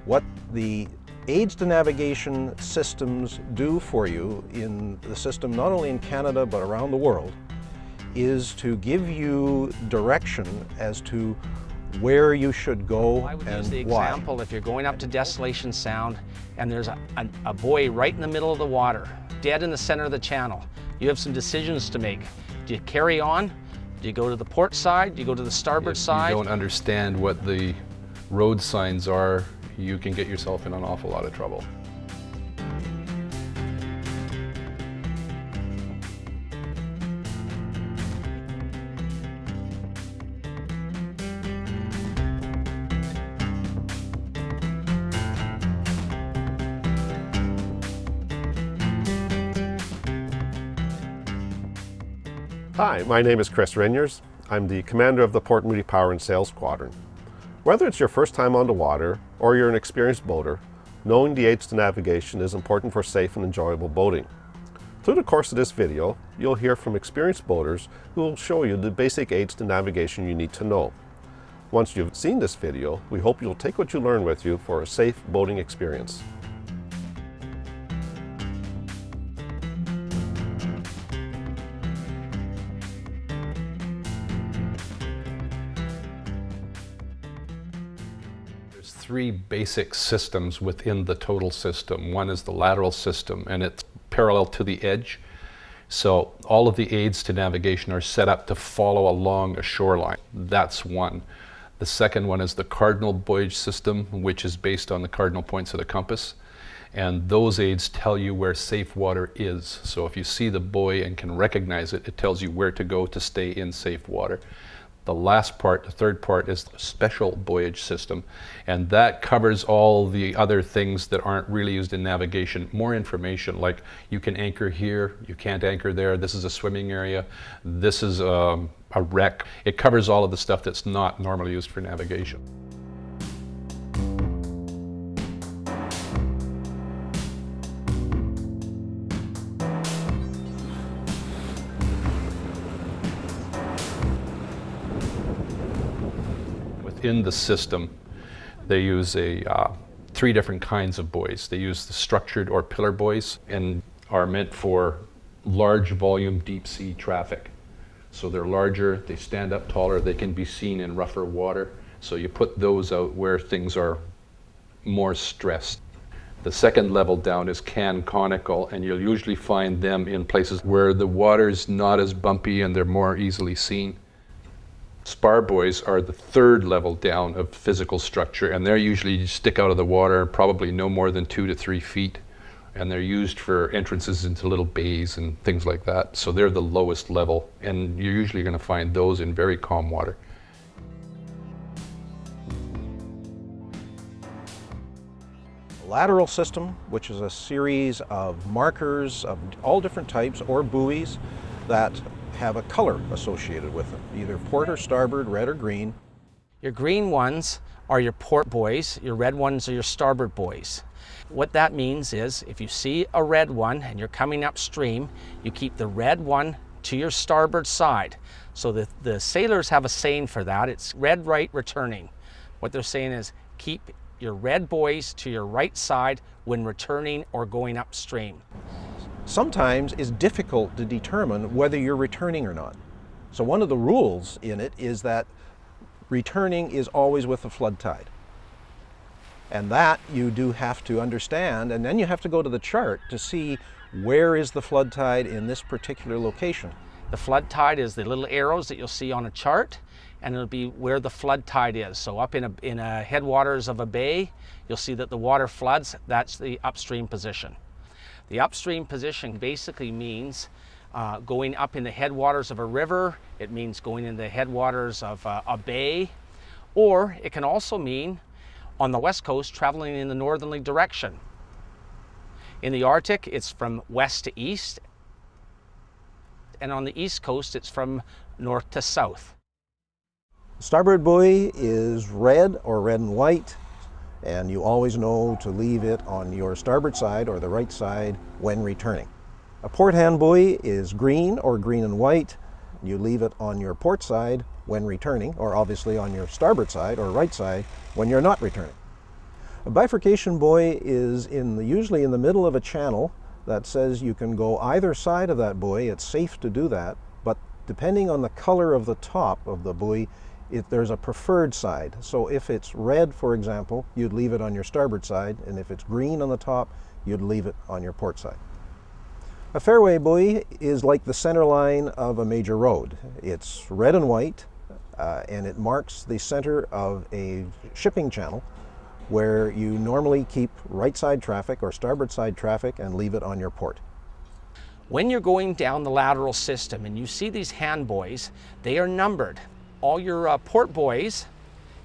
What the aids to navigation systems do for you in the system, not only in Canada but around the world, is to give you direction as to where you should go I would and use the why. example, if you're going up to Desolation Sound and there's a buoy right in the middle of the water, dead in the center of the channel, you have some decisions to make. Do you carry on? Do you go to the port side? Do you go to the starboard side? If you don't understand what the road signs are, you can get yourself in an awful lot of trouble. Hi, my name is Chris Renyers. I'm the commander of the Port Moody Power and Sail Squadron. Whether it's your first time on the water or you're an experienced boater, knowing the aids to navigation is important for safe and enjoyable boating. Through the course of this video, you'll hear from experienced boaters who will show you the basic aids to navigation you need to know. Once you've seen this video, we hope you'll take what you learn with you for a safe boating experience. There's three basic systems within the total system. One is the lateral system, and it's parallel to the edge. So all of the aids to navigation are set up to follow along a shoreline. That's one. The second one is the cardinal buoy system, which is based on the cardinal points of the compass. And those aids tell you where safe water is. So if you see the buoy and can recognize it, it tells you where to go to stay in safe water. The last part, the third part, is the special buoyage system, and that covers all the other things that aren't really used in navigation. More information, like you can anchor here, you can't anchor there, this is a swimming area, this is a wreck. It covers all of the stuff that's not normally used for navigation. In the system, they use three different kinds of buoys. They use the structured or pillar buoys and are meant for large volume deep sea traffic. So they're larger, they stand up taller, they can be seen in rougher water. So you put those out where things are more stressed. The second level down is conical, and you'll usually find them in places where the water's not as bumpy and they're more easily seen. Spar buoys are the third level down of physical structure, and they're usually stick out of the water probably no more than 2 to 3 feet, and they're used for entrances into little bays and things like that. So they're the lowest level, and you're usually going to find those in very calm water. Lateral system, which is a series of markers of all different types or buoys that have a color associated with them, either port or starboard, red or green. Your green ones are your port buoys, your red ones are your starboard buoys. What that means is if you see a red one and you're coming upstream, you keep the red one to your starboard side. So the sailors have a saying for that, it's red right returning. What they're saying is keep your red buoys to your right side when returning or going upstream. Sometimes it's difficult to determine whether you're returning or not. So one of the rules in it is that returning is always with the flood tide. And that you do have to understand, and then you have to go to the chart to see where is the flood tide in this particular location. The flood tide is the little arrows that you'll see on a chart, and it'll be where the flood tide is. So up in a headwaters of a bay, you'll see that the water floods, that's the upstream position. The upstream position basically means going up in the headwaters of a river, it means going in the headwaters of a bay, or it can also mean on the west coast traveling in the northerly direction. In the Arctic, it's from west to east, and on the east coast, it's from north to south. Starboard buoy is red or red and white, and you always know to leave it on your starboard side or the right side when returning. A port hand buoy is green or green and white. You leave it on your port side when returning, or obviously on your starboard side or right side when you're not returning. A bifurcation buoy is usually in the middle of a channel that says you can go either side of that buoy. It's safe to do that, but depending on the color of the top of the buoy, there's a preferred side. So if it's red, for example, you'd leave it on your starboard side, and if it's green on the top, you'd leave it on your port side. A fairway buoy is like the center line of a major road. It's red and white, and it marks the center of a shipping channel where you normally keep right side traffic or starboard side traffic and leave it on your port. When you're going down the lateral system and you see these hand buoys, they are numbered. All your port buoys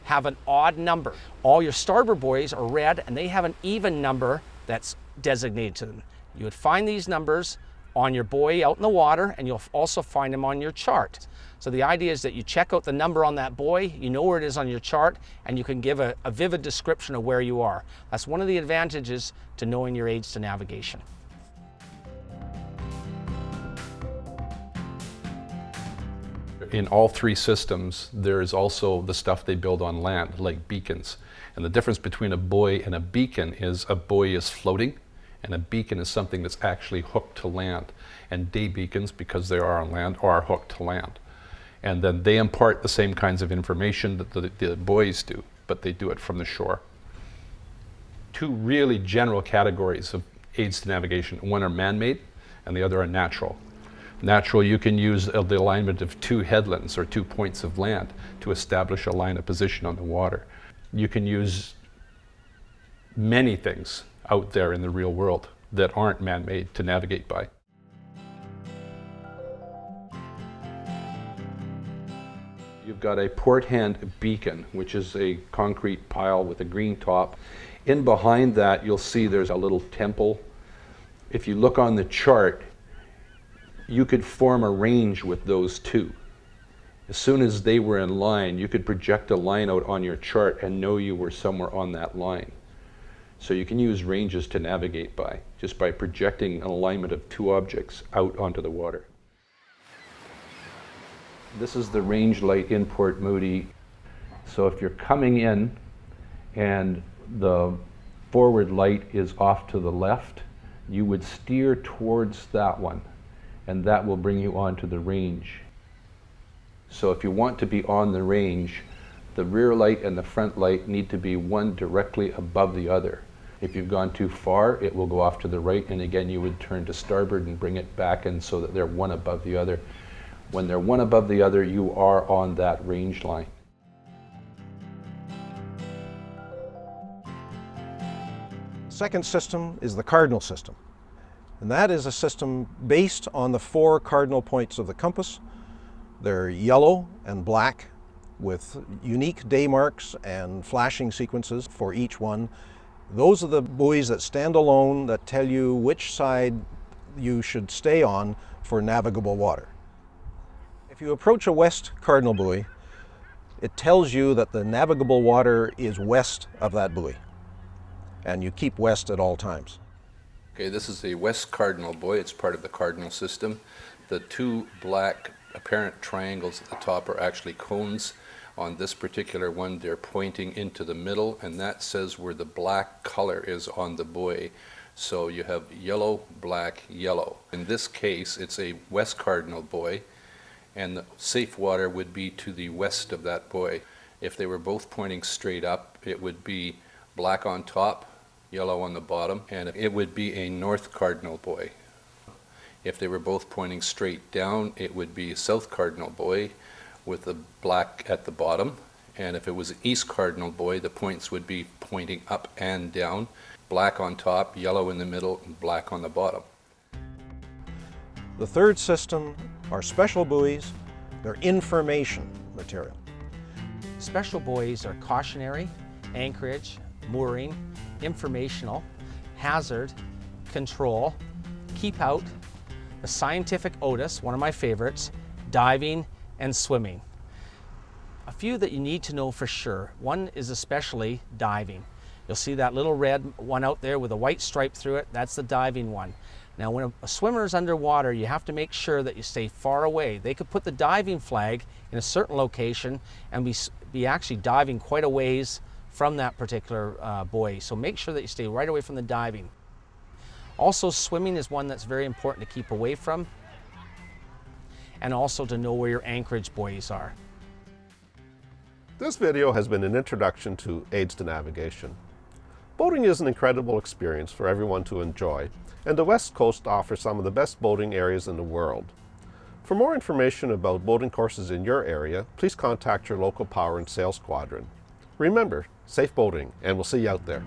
have an odd number. All your starboard buoys are red and they have an even number that's designated to them. You would find these numbers on your buoy out in the water, and you'll also find them on your chart. So the idea is that you check out the number on that buoy, you know where it is on your chart, and you can give a vivid description of where you are. That's one of the advantages to knowing your aids to navigation. In all three systems, there is also the stuff they build on land, like beacons. And the difference between a buoy and a beacon is a buoy is floating, and a beacon is something that's actually hooked to land. And day beacons, because they are on land, are hooked to land. And then they impart the same kinds of information that the buoys do, but they do it from the shore. Two really general categories of aids to navigation. One are man-made, and the other are natural. Natural, you can use the alignment of two headlands or 2 points of land to establish a line of position on the water. You can use many things out there in the real world that aren't man-made to navigate by. You've got a port hand beacon, which is a concrete pile with a green top. In behind that, you'll see there's a little temple. If you look on the chart, you could form a range with those two. As soon as they were in line, you could project a line out on your chart and know you were somewhere on that line. So you can use ranges to navigate by, just by projecting an alignment of two objects out onto the water. This is the range light in Port Moody. So if you're coming in and the forward light is off to the left, you would steer towards that one, and that will bring you onto the range. So if you want to be on the range, the rear light and the front light need to be one directly above the other. If you've gone too far, it will go off to the right, and again you would turn to starboard and bring it back in so that they're one above the other. When they're one above the other, you are on that range line. Second system is the cardinal system. And that is a system based on the 4 cardinal points of the compass. They're yellow and black with unique day marks and flashing sequences for each one. Those are the buoys that stand alone that tell you which side you should stay on for navigable water. If you approach a west cardinal buoy, it tells you that the navigable water is west of that buoy, and you keep west at all times. Okay, this is a west cardinal buoy. It's part of the cardinal system. The 2 black apparent triangles at the top are actually cones. On this particular one, they're pointing into the middle, and that says where the black color is on the buoy. So you have yellow, black, yellow. In this case, it's a west cardinal buoy, and the safe water would be to the west of that buoy. If they were both pointing straight up, it would be black on top, yellow on the bottom, and it would be a north cardinal buoy. If they were both pointing straight down, it would be a south cardinal buoy with the black at the bottom. And if it was an east cardinal buoy, the points would be pointing up and down, black on top, yellow in the middle, and black on the bottom. The third system are special buoys. They're information material. Special buoys are cautionary, anchorage, mooring, informational, hazard, control, keep out, the scientific Otis, one of my favorites, diving, and swimming. A few that you need to know for sure. One is especially diving. You'll see that little red one out there with a white stripe through it. That's the diving one. Now when a swimmer is underwater, you have to make sure that you stay far away. They could put the diving flag in a certain location and be actually diving quite a ways from that particular buoy. So make sure that you stay right away from the diving. Also, swimming is one that's very important to keep away from, and also to know where your anchorage buoys are. This video has been an introduction to aids to navigation. Boating is an incredible experience for everyone to enjoy, and the West Coast offers some of the best boating areas in the world. For more information about boating courses in your area, please contact your local Power and Sail Squadron. Remember, safe boating, and we'll see you out there.